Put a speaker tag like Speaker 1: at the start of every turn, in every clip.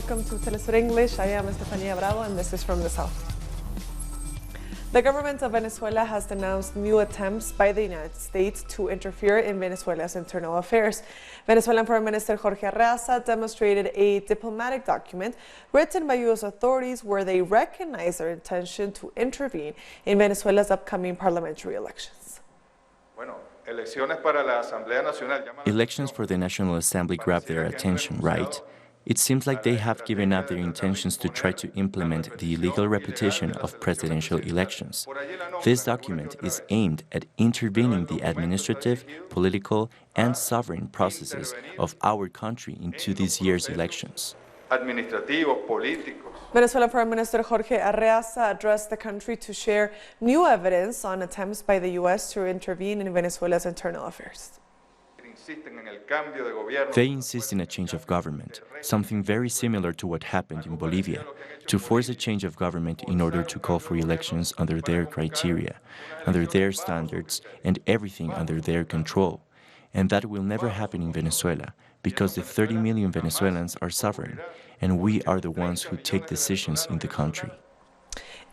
Speaker 1: welcome to Telesur English. I am Estefania Bravo and this is from the South. The government of Venezuela has denounced new attempts by the United States to interfere in Venezuela's internal affairs. Venezuelan Prime Minister Jorge Arreaza demonstrated a diplomatic document written by U.S. authorities where they recognize their intention to intervene in Venezuela's upcoming parliamentary elections.
Speaker 2: Elections for the National Assembly grab their attention, right? It seems like they have given up their intentions to try to implement the illegal repetition of presidential elections. This document is aimed at intervening the administrative, political, and sovereign processes of our country into this year's elections.
Speaker 1: Venezuelan Prime Minister Jorge Arreaza addressed the country to share new evidence on attempts by the U.S. to intervene in Venezuela's internal affairs.
Speaker 2: They insist in a change of government, something very similar to what happened in Bolivia, to force a change of government in order to call for elections under their criteria, under their standards, and everything under their control. And that will never happen in Venezuela, because the 30 million Venezuelans are sovereign, and we are the ones who take decisions in the country.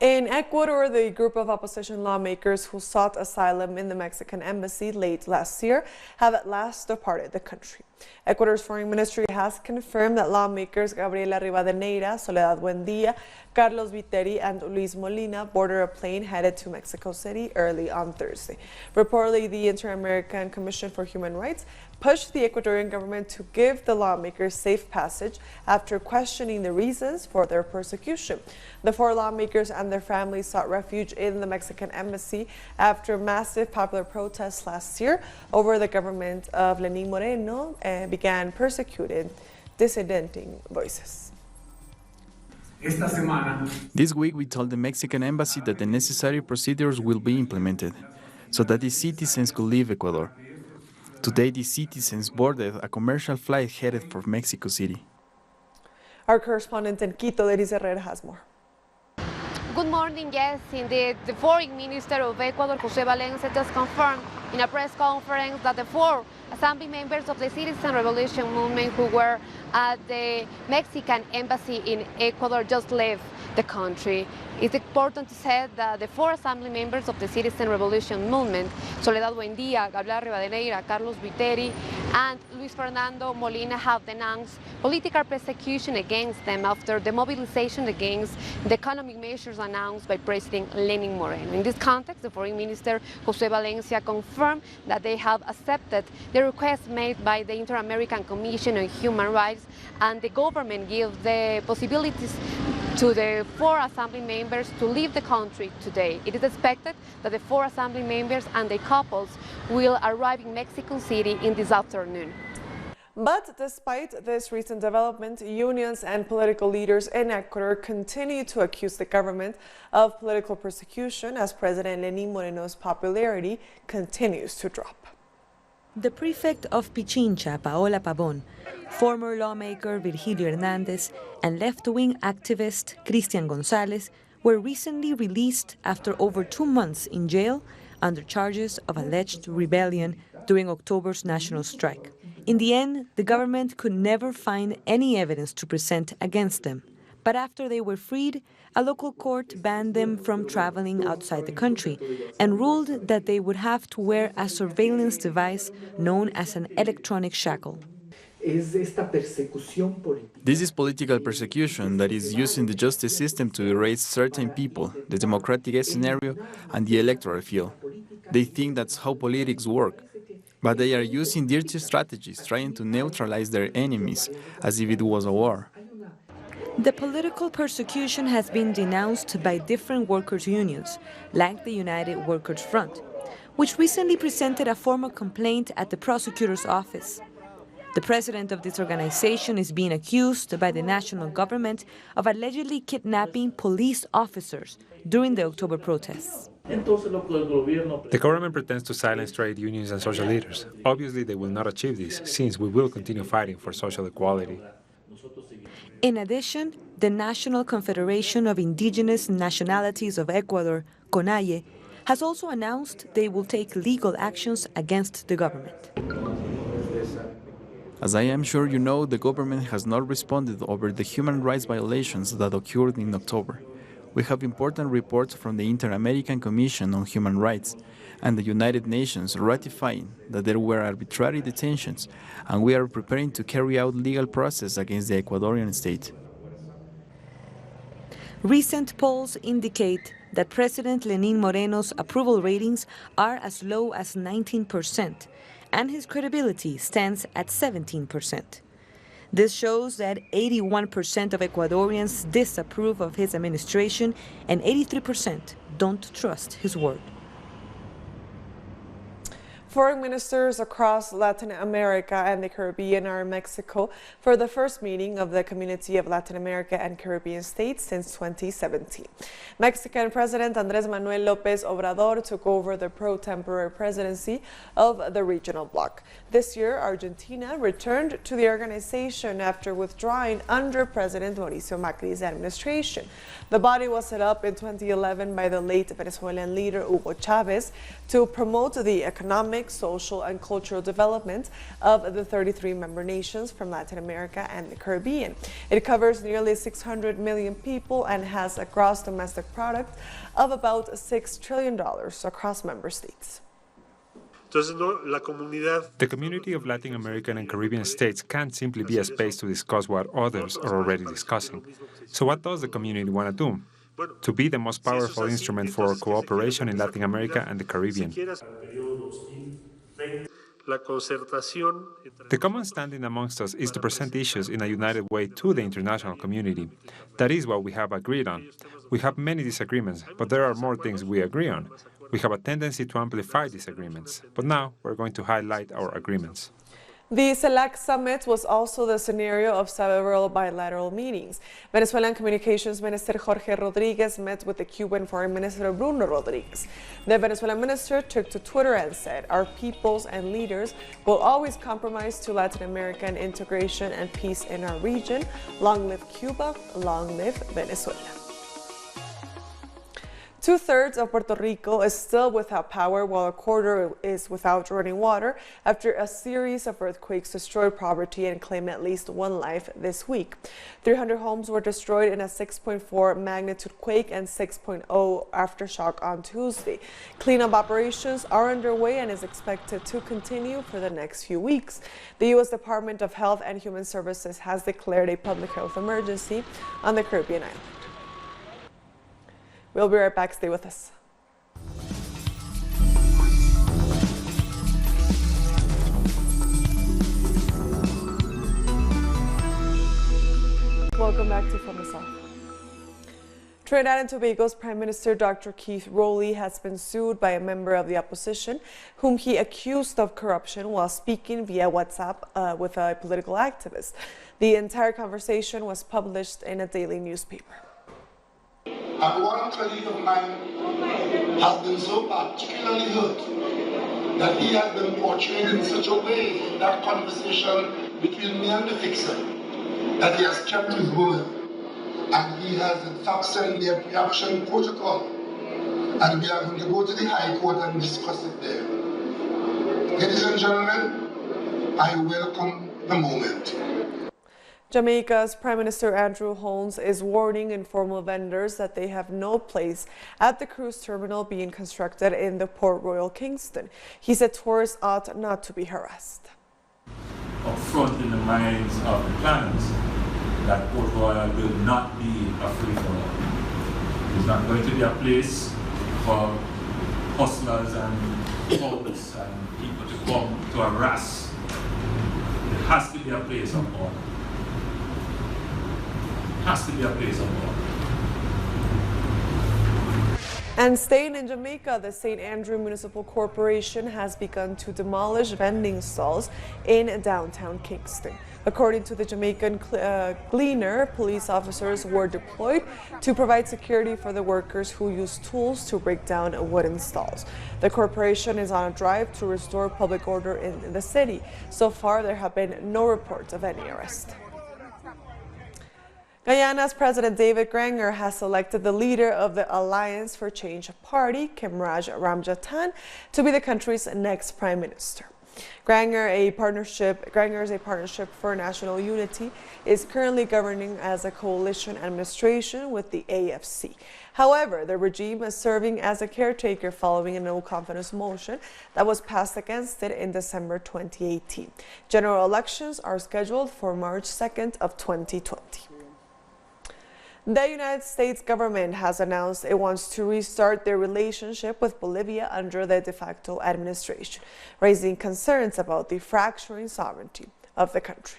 Speaker 1: In Ecuador, the group of opposition lawmakers who sought asylum in the Mexican embassy late last year have at last departed the country. Ecuador's foreign ministry has confirmed that lawmakers Gabriela Rivadeneira, Soledad Buendia, Carlos Viteri, and Luis Molina boarded a plane headed to Mexico City early on Thursday. Reportedly, the Inter-American Commission for Human Rights pushed the Ecuadorian government to give the lawmakers safe passage after questioning the reasons for their persecution. The four lawmakers and their families sought refuge in the Mexican embassy after massive popular protests last year over the government of Lenín Moreno began persecuting dissenting voices.
Speaker 3: This week we told the Mexican embassy that the necessary procedures will be implemented so that the citizens could leave Ecuador. Today, the citizens boarded a commercial flight headed for Mexico City.
Speaker 1: Our correspondent in Quito, Liris Herrera, has more.
Speaker 4: Good morning. Yes, indeed. The Foreign Minister of Ecuador, José Valencia, just confirmed in a press conference that the four assembly members of the Citizen Revolution movement who were at the Mexican embassy in Ecuador just left the country. It's important to say that the four assembly members of the Citizen Revolution movement, Soledad Buendia, Gabriela Rivadeneira, Carlos Viteri, and Luis Fernando Molina, have denounced political persecution against them after the mobilization against the economic measures announced by President Lenín Moreno. In this context, the Foreign Minister José Valencia confirmed that they have accepted the request made by the Inter-American Commission on Human Rights, and the government gives the possibilities to the four assembly members to leave the country today. It is expected that the four assembly members and their couples will arrive in Mexico City in this afternoon.
Speaker 1: But despite this recent development, unions and political leaders in Ecuador continue to accuse the government of political persecution as President Lenín Moreno's popularity continues to drop.
Speaker 5: The prefect of Pichincha, Paola Pavón, former lawmaker Virgilio Hernández, and left-wing activist Cristian González were recently released after over 2 months in jail under charges of alleged rebellion during October's national strike. In the end, the government could never find any evidence to present against them. But after they were freed, a local court banned them from traveling outside the country and ruled that they would have to wear a surveillance device known as an electronic shackle.
Speaker 3: This is political persecution that is used in the justice system to erase certain people, the democratic scenario, and the electoral field. They think that's how politics work. But they are using dirty strategies, trying to neutralize their enemies, as if it was a war.
Speaker 5: The political persecution has been denounced by different workers' unions, like the United Workers' Front, which recently presented a formal complaint at the prosecutor's office. The president of this organization is being accused by the national government of allegedly kidnapping police officers during the October protests.
Speaker 6: The government pretends to silence trade unions and social leaders. Obviously, they will not achieve this, since we will continue fighting for social equality.
Speaker 5: In addition, the National Confederation of Indigenous Nationalities of Ecuador, CONAIE, has also announced they will take legal actions against the government.
Speaker 3: As I am sure you know, the government has not responded over the human rights violations that occurred in October. We have important reports from the Inter-American Commission on Human Rights and the United Nations ratifying that there were arbitrary detentions, and we are preparing to carry out legal process against the Ecuadorian state.
Speaker 5: Recent polls indicate that President Lenín Moreno's approval ratings are as low as 19%, and his credibility stands at 17%. This shows that 81% of Ecuadorians disapprove of his administration and 83% don't trust his word.
Speaker 1: Foreign ministers across Latin America and the Caribbean are in Mexico for the first meeting of the Community of Latin America and Caribbean States since 2017. Mexican President Andrés Manuel López Obrador took over the pro-tempore presidency of the regional bloc. This year, Argentina returned to the organization after withdrawing under President Mauricio Macri's administration. The body was set up in 2011 by the late Venezuelan leader Hugo Chavez to promote the economic, social, and cultural development of the 33 member nations from Latin America and the Caribbean. It covers nearly 600 million people and has a gross domestic product of about $6 trillion across member states.
Speaker 6: The community of Latin American and Caribbean states can't simply be a space to discuss what others are already discussing. So what does the community want to do? To be the most powerful instrument for cooperation in Latin America and the Caribbean. The common standing amongst us is to present issues in a united way to the international community. That is what we have agreed on. We have many disagreements, but there are more things we agree on. We have a tendency to amplify disagreements, but now we're going to highlight our agreements.
Speaker 1: The CELAC summit was also the scenario of several bilateral meetings. Venezuelan Communications Minister Jorge Rodriguez met with the Cuban Foreign Minister Bruno Rodriguez. The Venezuelan minister took to Twitter and said, "Our peoples and leaders will always compromise to Latin American integration and peace in our region. Long live Cuba, long live Venezuela." Two-thirds of Puerto Rico is still without power, while a quarter is without running water after a series of earthquakes destroyed property and claimed at least one life this week. 300 homes were destroyed in a 6.4 magnitude quake and 6.0 aftershock on Tuesday. Cleanup operations are underway and is expected to continue for the next few weeks. The U.S. Department of Health and Human Services has declared a public health emergency on the Caribbean island. We'll be right back. Stay with us. Welcome back to From the South. Trinidad and Tobago's Prime Minister Dr. Keith Rowley has been sued by a member of the opposition whom he accused of corruption while speaking via WhatsApp with a political activist. The entire conversation was published in a daily newspaper.
Speaker 7: And one colleague of mine has been so particularly hurt that he has been portrayed in such a way in that conversation between me and the fixer that he has kept his word. And he has in fact sent me a pre-action protocol. And we are going to go to the High Court and discuss it there. Ladies and gentlemen, I welcome the moment.
Speaker 1: Jamaica's Prime Minister Andrew Holmes is warning informal vendors that they have no place at the cruise terminal being constructed in the Port Royal Kingston. He said tourists ought not to be harassed.
Speaker 8: Up front in the minds of the planners that Port Royal will not be a free-for-all. It's not going to be a place for hustlers and thugs and people to come to harass. It has to be a place of order. Has to be a place of order.
Speaker 1: And staying in Jamaica, the St. Andrew Municipal Corporation has begun to demolish vending stalls in downtown Kingston. According to the Jamaican Gleaner, police officers were deployed to provide security for the workers who use tools to break down wooden stalls. The corporation is on a drive to restore public order in the city. So far, there have been no reports of any arrest. Guyana's President David Granger has selected the leader of the Alliance for Change party, Kimraj Ramjatan, to be the country's next prime minister. Granger is a partnership for national unity, is currently governing as a coalition administration with the AFC. However, the regime is serving as a caretaker following a no-confidence motion that was passed against it in December 2018. General elections are scheduled for March 2nd of 2020. The United States government has announced it wants to restart their relationship with Bolivia under the de facto administration, raising concerns about the fracturing sovereignty of the country.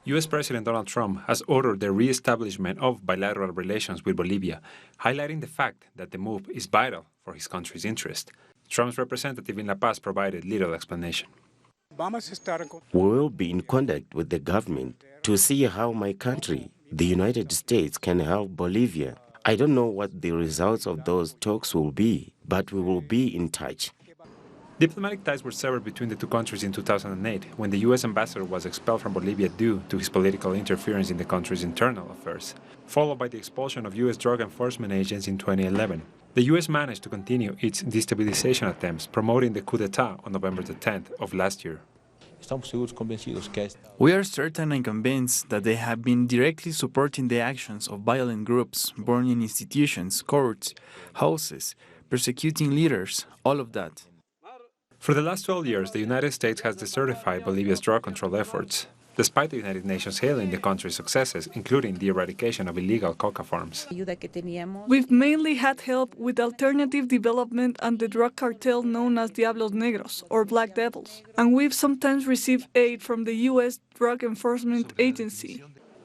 Speaker 6: U.S. President Donald Trump has ordered the reestablishment of bilateral relations with Bolivia, highlighting the fact that the move is vital for his country's interest. Trump's representative in La Paz provided little explanation.
Speaker 9: We will be in contact with the government to see how my country, the United States, can help Bolivia. I don't know what the results of those talks will be, but we will be in touch.
Speaker 6: Diplomatic ties were severed between the two countries in 2008 when the U.S. ambassador was expelled from Bolivia due to his political interference in the country's internal affairs, followed by the expulsion of U.S. drug enforcement agents in 2011. The U.S. managed to continue its destabilization attempts, promoting the coup d'etat on November the 10th of last year.
Speaker 3: We are certain and convinced that they have been directly supporting the actions of violent groups, burning institutions, courts, houses, persecuting leaders, all of that.
Speaker 6: For the last 12 years, the United States has desertified Bolivia's drug control efforts, despite the United Nations hailing the country's successes, including the eradication of illegal coca farms.
Speaker 10: We've mainly had help with alternative development and the drug cartel known as Diablos Negros, or Black Devils, and we've sometimes received aid from the U.S. Drug Enforcement Agency.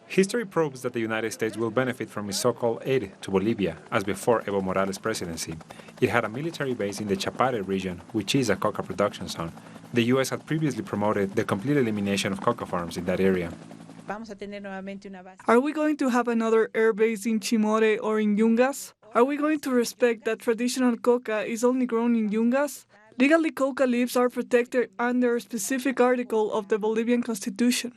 Speaker 6: History proves that the United States will benefit from its so-called aid to Bolivia, as before Evo Morales' presidency. It had a military base in the Chapare region, which is a coca production zone. The U.S. had previously promoted the complete elimination of coca farms in that area.
Speaker 10: Are we going to have another air base in Chimore or in Yungas? Are we going to respect that traditional coca is only grown in Yungas? Legally, coca leaves are protected under a specific article of the Bolivian Constitution.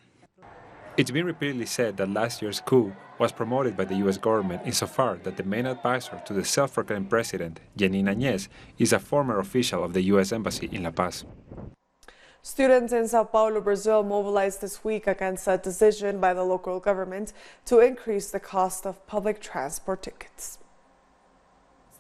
Speaker 6: It's been repeatedly said that last year's coup was promoted by the U.S. government insofar that the main advisor to the self-proclaimed president, Jeanine Áñez, is a former official of the U.S. Embassy in La Paz.
Speaker 1: Students in Sao Paulo, Brazil mobilized this week against a decision by the local government to increase the cost of public transport tickets.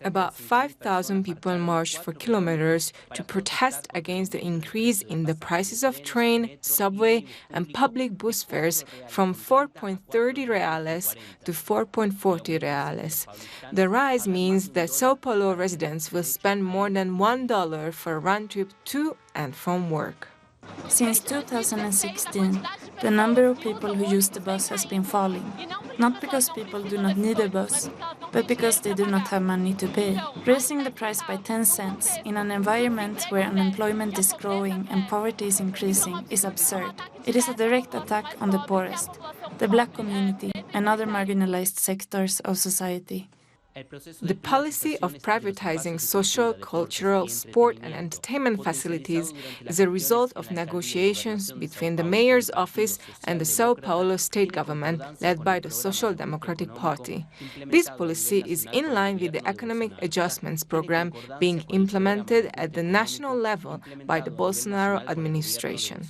Speaker 11: About 5,000 people marched for kilometers to protest against the increase in the prices of train, subway, and public bus fares from 4.30 reales to 4.40 reales. The rise means that Sao Paulo residents will spend more than $1 for a round trip to and from work.
Speaker 12: Since 2016, the number of people who use the bus has been falling, not because people do not need a bus, but because they do not have money to pay. Raising the price by 10 cents in an environment where unemployment is growing and poverty is increasing is absurd. It is a direct attack on the poorest, the black community, and other marginalized sectors of society.
Speaker 11: The policy of privatizing social, cultural, sport and entertainment facilities is a result of negotiations between the mayor's office and the Sao Paulo state government led by the Social Democratic Party. This policy is in line with the economic adjustments program being implemented at the national level by the Bolsonaro administration.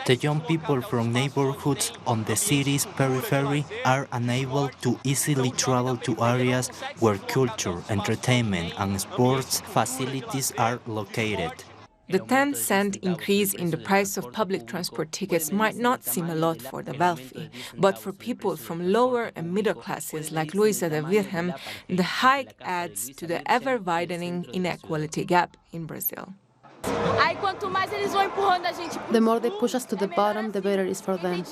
Speaker 13: The young people from neighborhoods on the city's periphery are unable to easily travel to areas where culture, entertainment, and sports facilities are located.
Speaker 11: The 10-cent increase in the price of public transport tickets might not seem a lot for the wealthy, but for people from lower and middle classes like Luisa de Virgen, the hike adds to the ever-widening inequality gap in Brazil.
Speaker 14: The more they push us to the bottom, the better it is for them.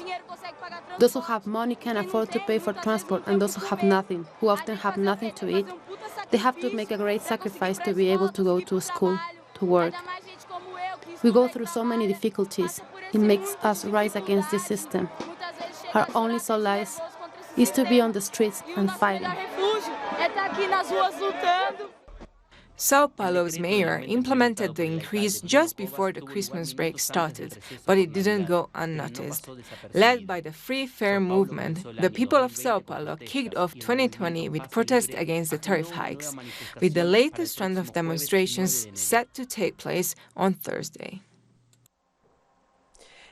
Speaker 14: Those who have money can afford to pay for transport, and those who have nothing, who often have nothing to eat, they have to make a great sacrifice to be able to go to school, to work. We go through so many difficulties. It makes us rise against this system. Our only solace is to be on the streets and fighting.
Speaker 11: Sao Paulo's mayor implemented the increase just before the Christmas break started, but it didn't go unnoticed. Led by the Free Fare movement, the people of Sao Paulo kicked off 2020 with protests against the tariff hikes, with the latest round of demonstrations set to take place on Thursday.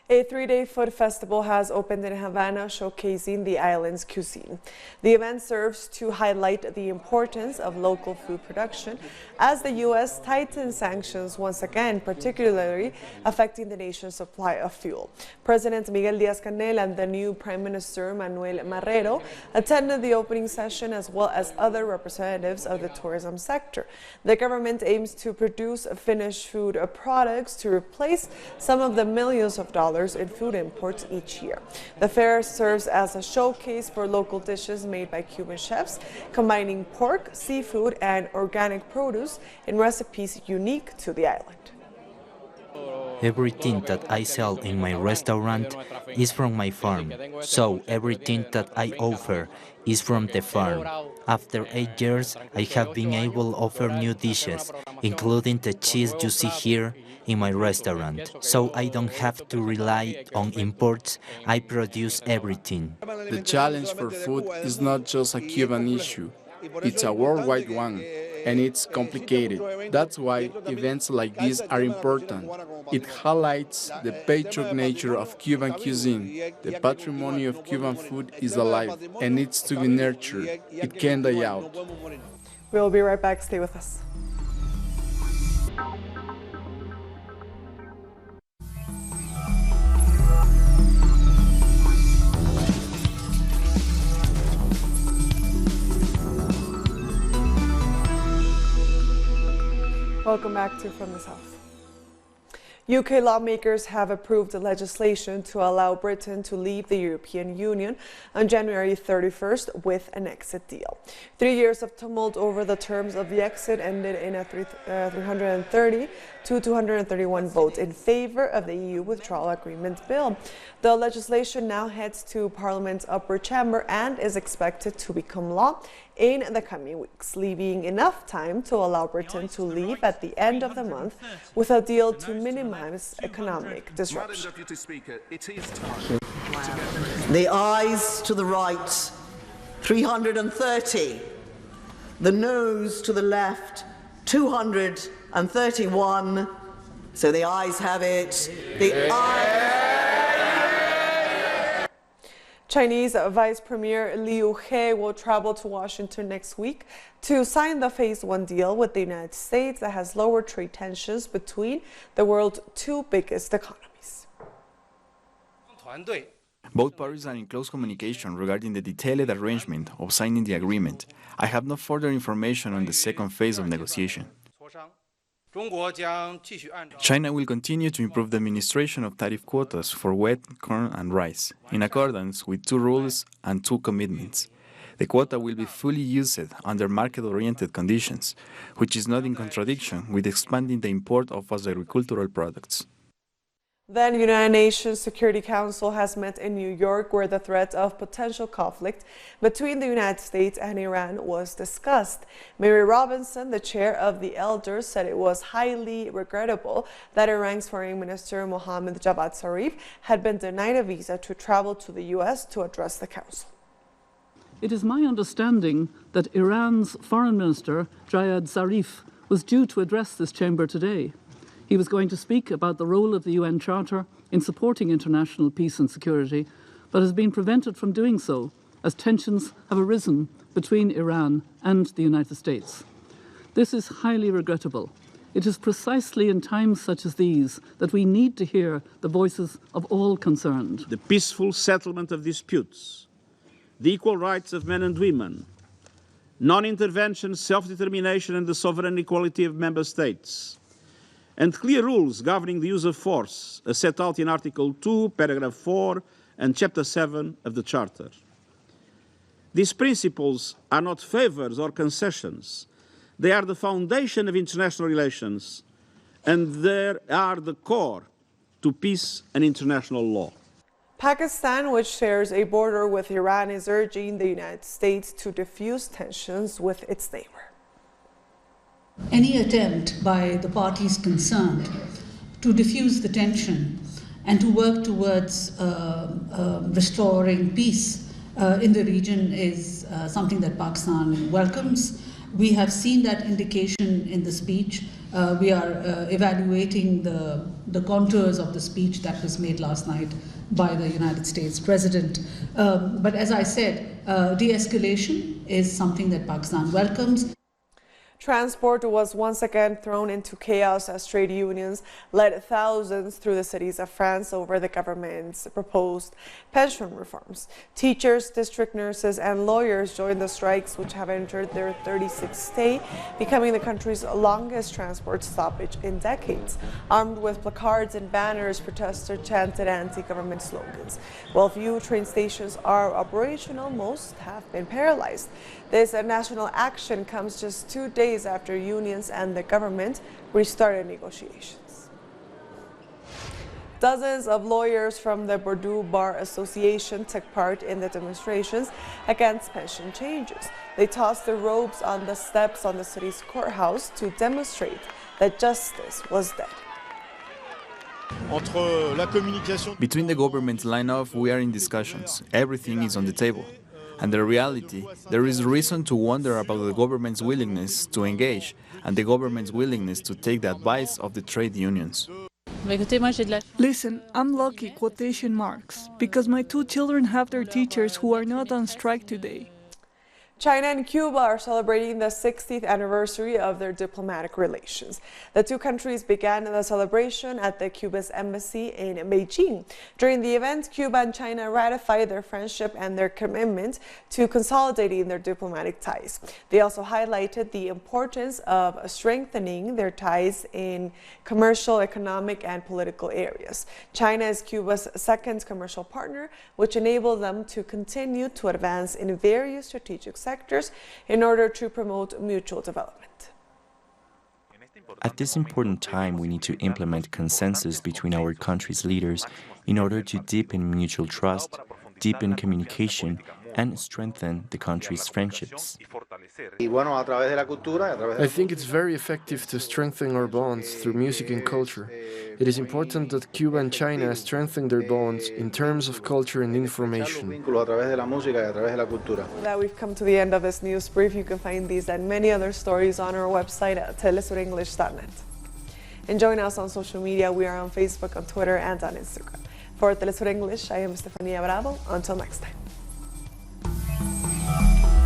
Speaker 1: A three-day food festival has opened in Havana, showcasing the island's cuisine. The event serves to highlight the importance of local food production as the U.S. tightens sanctions once again, particularly affecting the nation's supply of fuel. President Miguel Díaz-Canel and the new Prime Minister Manuel Marrero attended the opening session, as well as other representatives of the tourism sector. The government aims to produce finished food products to replace some of the millions of dollars in food imports each year. The fair serves as a showcase for local dishes made by Cuban chefs, combining pork, seafood, and organic produce in recipes unique to the island.
Speaker 13: Everything that I sell in my restaurant is from my farm, so everything that I offer is from the farm. After 8 years, I have been able to offer new dishes, including the cheese you see here in my restaurant. So I don't have to rely on imports, I produce everything.
Speaker 3: The challenge for food is not just a Cuban issue, it's a worldwide one, and it's complicated. That's why events like this are important. It highlights the patriotic nature of Cuban cuisine. The patrimony of Cuban food is alive and needs to be nurtured. It can't die out.
Speaker 1: We'll be right back. Stay with us. Welcome back to From the South. UK lawmakers have approved legislation to allow Britain to leave the European Union on January 31st with an exit deal. 3 years of tumult over the terms of the exit ended in a 330 to 231 vote in favor of the EU withdrawal agreement bill. The legislation now heads to Parliament's upper chamber and is expected to become law in the coming weeks, leaving enough time to allow Britain to leave at the end of the month with a deal to minimize economic disruption.
Speaker 15: The ayes to the right, 330. The noes to the left, 231. So the ayes have it. The ayes.
Speaker 1: Chinese Vice Premier Liu He will travel to Washington next week to sign the Phase 1 deal with the United States that has lowered trade tensions between the world's two biggest economies.
Speaker 3: Both parties are in close communication regarding the detailed arrangement of signing the agreement. I have no further information on the second phase of negotiation. China will continue to improve the administration of tariff quotas for wheat, corn and rice, in accordance with 2 rules and 2 commitments. The quota will be fully used under market-oriented conditions, which is not in contradiction with expanding the import of agricultural products.
Speaker 1: The United Nations Security Council has met in New York, where the threat of potential conflict between the United States and Iran was discussed. Mary Robinson, the chair of the elders, said it was highly regrettable that Iran's Foreign Minister Mohammad Javad Zarif had been denied a visa to travel to the U.S. to address the council.
Speaker 16: It is my understanding that Iran's Foreign Minister Javad Zarif was due to address this chamber today. He was going to speak about the role of the UN Charter in supporting international peace and security, but has been prevented from doing so as tensions have arisen between Iran and the United States. This is highly regrettable. It is precisely in times such as these that we need to hear the voices of all concerned.
Speaker 17: The peaceful settlement of disputes, the equal rights of men and women, non-intervention, self-determination and the sovereign equality of member states, and clear rules governing the use of force, as set out in Article 2, Paragraph 4 and Chapter 7 of the Charter. These principles are not favours or concessions. They are the foundation of international relations, and they are the core to peace and international law.
Speaker 1: Pakistan, which shares a border with Iran, is urging the United States to defuse tensions with its neighbor.
Speaker 18: Any attempt by the parties concerned to diffuse the tension and to work towards restoring peace in the region is something that Pakistan welcomes. We have seen that indication in the speech. We are evaluating the contours of the speech that was made last night by the United States President. But as I said, de-escalation is something that Pakistan welcomes.
Speaker 1: Transport was once again thrown into chaos as trade unions led thousands through the cities of France over the government's proposed pension reforms. Teachers, district nurses, and lawyers joined the strikes, which have entered their 36th day, becoming the country's longest transport stoppage in decades. Armed with placards and banners, protesters chanted anti-government slogans. While few train stations are operational, most have been paralyzed. This national action comes just 2 days after unions and the government restarted negotiations. Dozens of lawyers from the Bordeaux Bar Association took part in the demonstrations against pension changes. They tossed their robes on the steps on the city's courthouse to demonstrate that justice was dead.
Speaker 3: Between the government's line-off, we are in discussions. Everything is on the table. And the reality, there is reason to wonder about the government's willingness to engage and the government's willingness to take the advice of the trade unions.
Speaker 10: Listen, I'm lucky, quotation marks, because my 2 children have their teachers who are not on strike today.
Speaker 1: China and Cuba are celebrating the 60th anniversary of their diplomatic relations. The two countries began the celebration at the Cuba's embassy in Beijing. During the event, Cuba and China ratified their friendship and their commitment to consolidating their diplomatic ties. They also highlighted the importance of strengthening their ties in commercial, economic, and political areas. China is Cuba's second commercial partner, which enabled them to continue to advance in various strategic sectors in order to promote mutual development.
Speaker 2: At this important time, we need to implement consensus between our country's leaders in order to deepen mutual trust, deepen communication, and strengthen the country's friendships.
Speaker 19: I think it's very effective to strengthen our bonds through music and culture. It is important that Cuba and China strengthen their bonds in terms of culture and information.
Speaker 1: That we've come to the end of this news brief. You can find these and many other stories on our website at telesurenglish.net. And join us on social media. We are on Facebook, on Twitter, and on Instagram. For Telesur English, I am Stefania Bravo. Until next time.